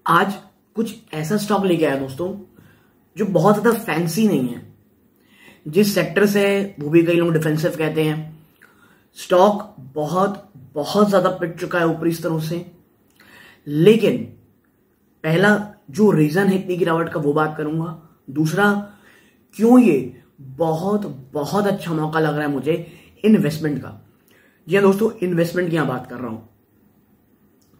आज कुछ ऐसा स्टॉक लेके आया दोस्तों जो बहुत ज्यादा फैंसी नहीं है। जिस सेक्टर से वो भी कई लोग डिफेंसिव कहते हैं। स्टॉक बहुत बहुत ज्यादा पिट चुका है ऊपरी स्तरों से। लेकिन पहला जो रीजन है इतनी गिरावट का वो बात करूंगा। दूसरा, क्यों ये बहुत बहुत अच्छा मौका लग रहा है मुझे इन्वेस्टमेंट का। जी हाँ दोस्तों, इन्वेस्टमेंट की यहां बात कर रहा हूं।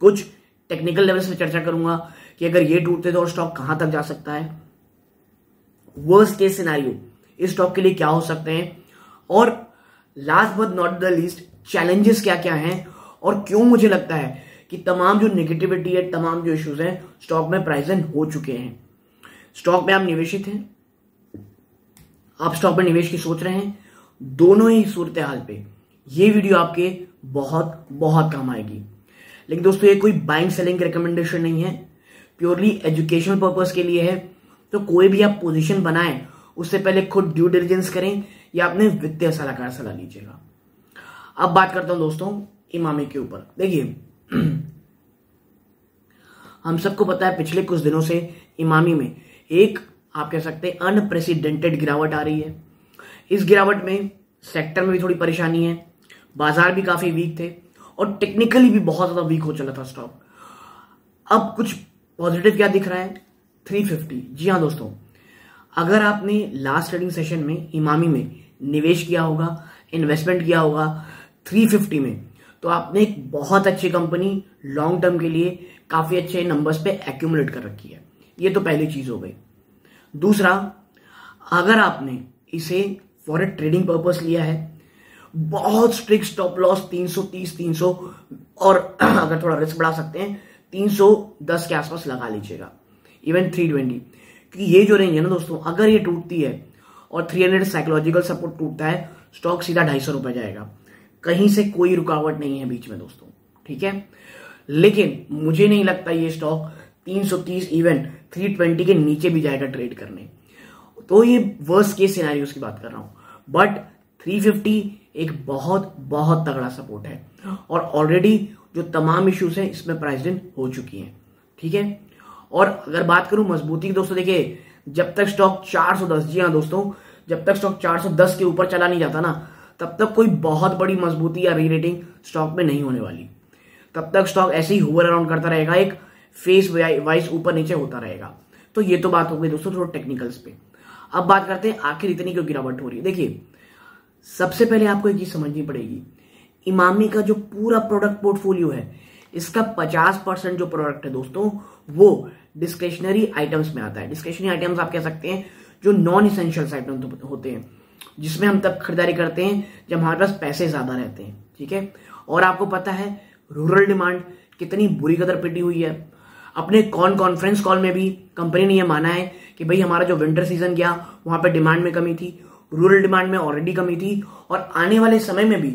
कुछ टेक्निकल लेवल्स पे चर्चा करूंगा कि अगर ये टूटते तो और स्टॉक कहां तक जा सकता है, वर्स्ट केस सिनेरियो इस स्टॉक के लिए क्या हो सकते हैं, और last but not the least challenges क्या क्या हैं, और क्यों मुझे लगता है कि तमाम जो नेगेटिविटी है, तमाम जो इश्यूज हैं स्टॉक में प्राइजन हो चुके हैं। स्टॉक में आप निवेशित हैं, आप स्टॉक में निवेश की सोच रहे हैं, दोनों ही सूरत हाल पे ये वीडियो आपके बहुत बहुत काम आएगी। लेकिन दोस्तों ये कोई बाइंग सेलिंग की रिकमेंडेशन नहीं है, प्योरली एजुकेशनल पर्पस के लिए है। तो कोई भी आप पोजीशन बनाएं उससे पहले खुद ड्यू डिलिजेंस करें या अपने वित्तीय सलाहकार सलाह लीजिएगा। अब बात करता हूं दोस्तों इमामी के ऊपर। देखिए हम सबको पता है पिछले कुछ दिनों से इमामी में एक आप कह सकते हैं अनप्रेसिडेंटेड गिरावट आ रही है। इस गिरावट में सेक्टर में भी थोड़ी परेशानी है, बाजार भी काफी वीक थे और टेक्निकली भी बहुत ज्यादा वीक हो चला था स्टॉक। अब कुछ पॉजिटिव क्या दिख रहा है, 350। जी हाँ दोस्तों, अगर आपने लास्ट ट्रेडिंग सेशन में इमामी में निवेश किया होगा, इन्वेस्टमेंट किया होगा 350 में, तो आपने एक बहुत अच्छी कंपनी लॉन्ग टर्म के लिए काफी अच्छे नंबर्स पे एक्यूमुलेट कर रखी है। ये तो पहली चीज हो गई। दूसरा, अगर आपने इसे फॉर ए ट्रेडिंग पर्पस लिया है, बहुत स्ट्रिक्ट स्टॉप लॉस 330 300 और अगर थोड़ा रिस्क बढ़ा सकते हैं 310 के आसपास लगा लीजिएगा, इवन 320। क्योंकि ये जो रेंज है ना दोस्तों, अगर ये टूटती है और 300 साइकोलॉजिकल सपोर्ट टूटता है, स्टॉक सीधा 250 रुपए जाएगा। कहीं से कोई रुकावट नहीं है बीच में दोस्तों, ठीक है। लेकिन मुझे नहीं लगता ये स्टॉक 330 इवन 320 के नीचे भी जाएगा ट्रेड करने। तो ये वर्स्ट केस सिनेरियोस की बात कर रहा हूं। बट 350 एक बहुत बहुत तगड़ा सपोर्ट है और ऑलरेडी जो तमाम इश्यूज हैं इसमें प्राइस इन हो चुकी हैं, ठीक है। और अगर बात करूं मजबूती की दोस्तों, देखिए जब तक स्टॉक 410, जी हाँ दोस्तों, जब तक स्टॉक 410 के ऊपर चला नहीं जाता ना, तब तक कोई बहुत बड़ी मजबूती या री रेटिंग स्टॉक में नहीं होने वाली। तब तक स्टॉक ऐसे ही होवर अराउंड करता रहेगा, एक फेस वाइज ऊपर नीचे होता रहेगा। तो ये तो बात हो गई दोस्तों थोड़ा टेक्निकल्स पे। अब बात करते हैं आखिर इतनी क्यों गिरावट हो रही है। देखिए सबसे पहले आपको एक चीज समझनी पड़ेगी, इमामी का जो पूरा प्रोडक्ट पोर्टफोलियो है, इसका 50% जो प्रोडक्ट है दोस्तों वो डिस्क्रिशनरी आइटम्स में आता है। डिस्क्रिशनरी आइटम्स आप कह सकते हैं जो नॉन इसेंशियल आइटम्स होते हैं, जिसमें हम तब खरीदारी करते हैं जब हमारे पास पैसे ज्यादा रहते हैं, ठीक है। और आपको पता है रूरल डिमांड कितनी बुरी कदर पिटी हुई है। अपने कॉन्फ्रेंस कॉल में भी कंपनी ने यह माना है कि भाई हमारा जो विंटर सीजन गया वहां पे डिमांड में कमी थी, रूरल डिमांड में ऑलरेडी कमी थी, और आने वाले समय में भी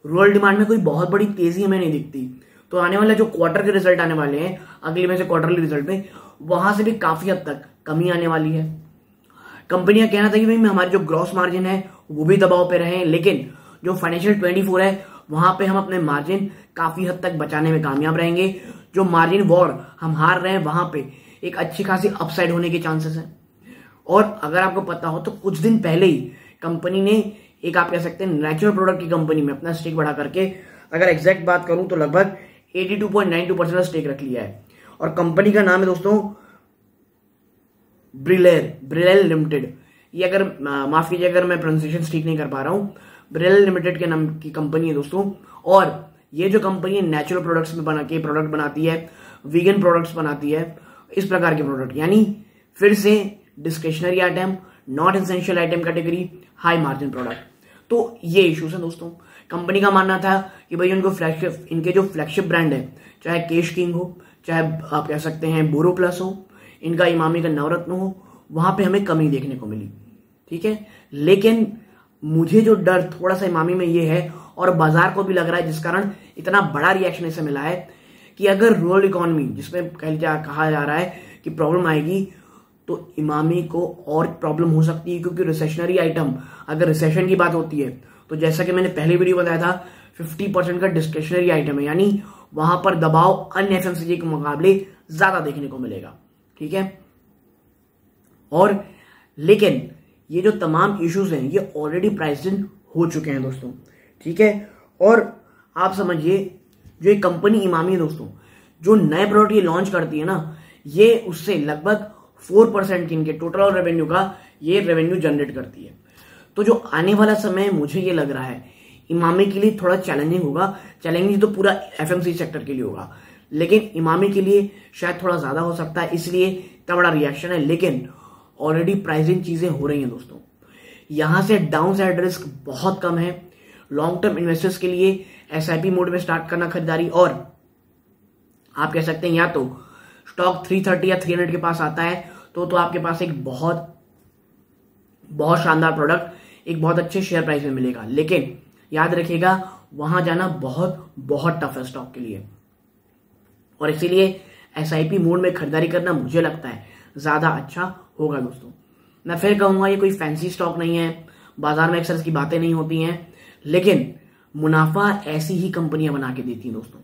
रूरल डिमांड में कोई बहुत बड़ी तेजी हमें नहीं दिखती। तो आने वाले जो क्वार्टर के रिजल्ट आने वाले हैं अगले में से क्वार्टरली रिजल्ट में, वहां से भी काफी हद तक कमी आने वाली है। कंपनी का कहना था कि भाई हमारी जो ग्रॉस मार्जिन है वो भी दबाव पे रहे, लेकिन जो फाइनेंशियल 24 है वहां पे हम अपने मार्जिन काफी हद तक बचाने में कामयाब रहेंगे। जो मार्जिन वॉर हम हार रहे हैं वहां पे एक अच्छी खासी अपसाइड होने के चांसेस हैं। और अगर आपको पता हो तो कुछ दिन पहले ही कंपनी ने एक आप कह सकते हैं नेचुरल प्रोडक्ट की कंपनी में अपना स्टेक बढ़ा करके, अगर एग्जैक्ट बात करूं तो लगभग 82.92% का स्टेक रख लिया है। और कंपनी का नाम है दोस्तों ब्रिलेल लिमिटेड। ये अगर माफ कीजिए अगर मैं प्रोनाउंसिएशन ठीक नहीं कर पा रहा हूं, ब्रिलेल लिमिटेड के नाम की कंपनी है दोस्तों। और ये जो कंपनी है नेचुरल प्रोडक्ट्स में बना के प्रोडक्ट बनाती है, वीगन प्रोडक्ट्स बनाती है, इस प्रकार के प्रोडक्ट, यानी फिर से discretionary item, not essential item category, high margin product. तो ये इश्यूज है दोस्तों। कंपनी का मानना था कि भाई इनके जो फ्लैगशिप ब्रांड है, चाहे केश किंग हो, चाहे आप कह सकते हैं बोरो प्लस हो, इनका इमामी का नवरत्न हो, वहां पे हमें कमी देखने को मिली, ठीक है। लेकिन मुझे जो डर थोड़ा सा इमामी में ये है, और बाजार को भी लग रहा है जिस कारण इतना बड़ा रिएक्शन इसे मिला है, कि अगर रूरल इकोनॉमी जिसमें कहा जा रहा है कि प्रॉब्लम आएगी, तो इमामी को और प्रॉब्लम हो सकती है। क्योंकि रिसेशनरी आइटम, अगर रिसेशन की बात होती है तो जैसा कि मैंने पहले वीडियो बताया था 50% का डिस्क्रिशनरी आइटम है, यानी वहां पर दबाव अन्य एफएमसीजी के मुकाबले ज्यादा देखने को मिलेगा। ठीक है, और लेकिन ये जो तमाम इश्यूज हैं ये ऑलरेडी प्राइस्ड इन हो चुके हैं दोस्तों। ठीक है, और आप समझिए जो एक कंपनी इमामी है दोस्तों, जो नए प्रोडक्ट ये लॉन्च करती है ना, ये उससे लगभग 4% इनके टोटल रेवेन्यू का ये रेवेन्यू जनरेट करती है। तो जो आने वाला समय मुझे ये लग रहा है इमामी के लिए थोड़ा चैलेंजिंग होगा। चैलेंजिंग तो पूरा एफएमसी सेक्टर के लिए होगा, लेकिन इमामी के लिए शायद थोड़ा ज्यादा हो सकता है, इसलिए इतना बड़ा रिएक्शन है। लेकिन ऑलरेडी प्राइसिंग चीजें हो रही हैं दोस्तों, यहां से डाउन साइड रिस्क बहुत कम है। लॉन्ग टर्म इन्वेस्टर्स के लिए एसआईपी मोड में स्टार्ट करना खरीदारी, और आप कह सकते हैं या तो स्टॉक 330 या 300 के पास आता है तो आपके पास एक बहुत बहुत शानदार प्रोडक्ट एक बहुत अच्छे शेयर प्राइस में मिलेगा। लेकिन याद रखिएगा वहां जाना बहुत बहुत टफ है स्टॉक के लिए, और इसीलिए एसआईपी मोड में खरीदारी करना मुझे लगता है ज्यादा अच्छा होगा दोस्तों। मैं फिर कहूंगा ये कोई फैंसी स्टॉक नहीं है, बाजार में अक्सर इसकी बातें नहीं होती हैं, लेकिन मुनाफा ऐसी ही कंपनियां बना के देती हैं दोस्तों।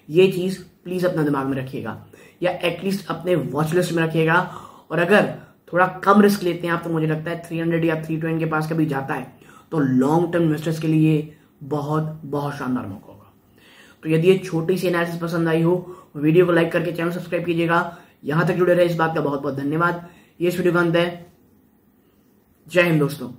ये चीज प्लीज अपना दिमाग में रखिएगा, या एटलीस्ट अपने वॉच लिस्ट में रखिएगा। और अगर थोड़ा कम रिस्क लेते हैं आप, तो मुझे लगता है 300 या 320 के पास कभी जाता है तो लॉन्ग टर्म इन्वेस्टर्स के लिए बहुत बहुत शानदार मौका होगा। तो यदि ये छोटी सी एनालिसिस पसंद आई हो, वीडियो को लाइक करके चैनल सब्सक्राइब कीजिएगा। यहां तक जुड़े रहे इस बात का बहुत बहुत धन्यवाद। ये इस वीडियो का अंत है। जय हिंद दोस्तों।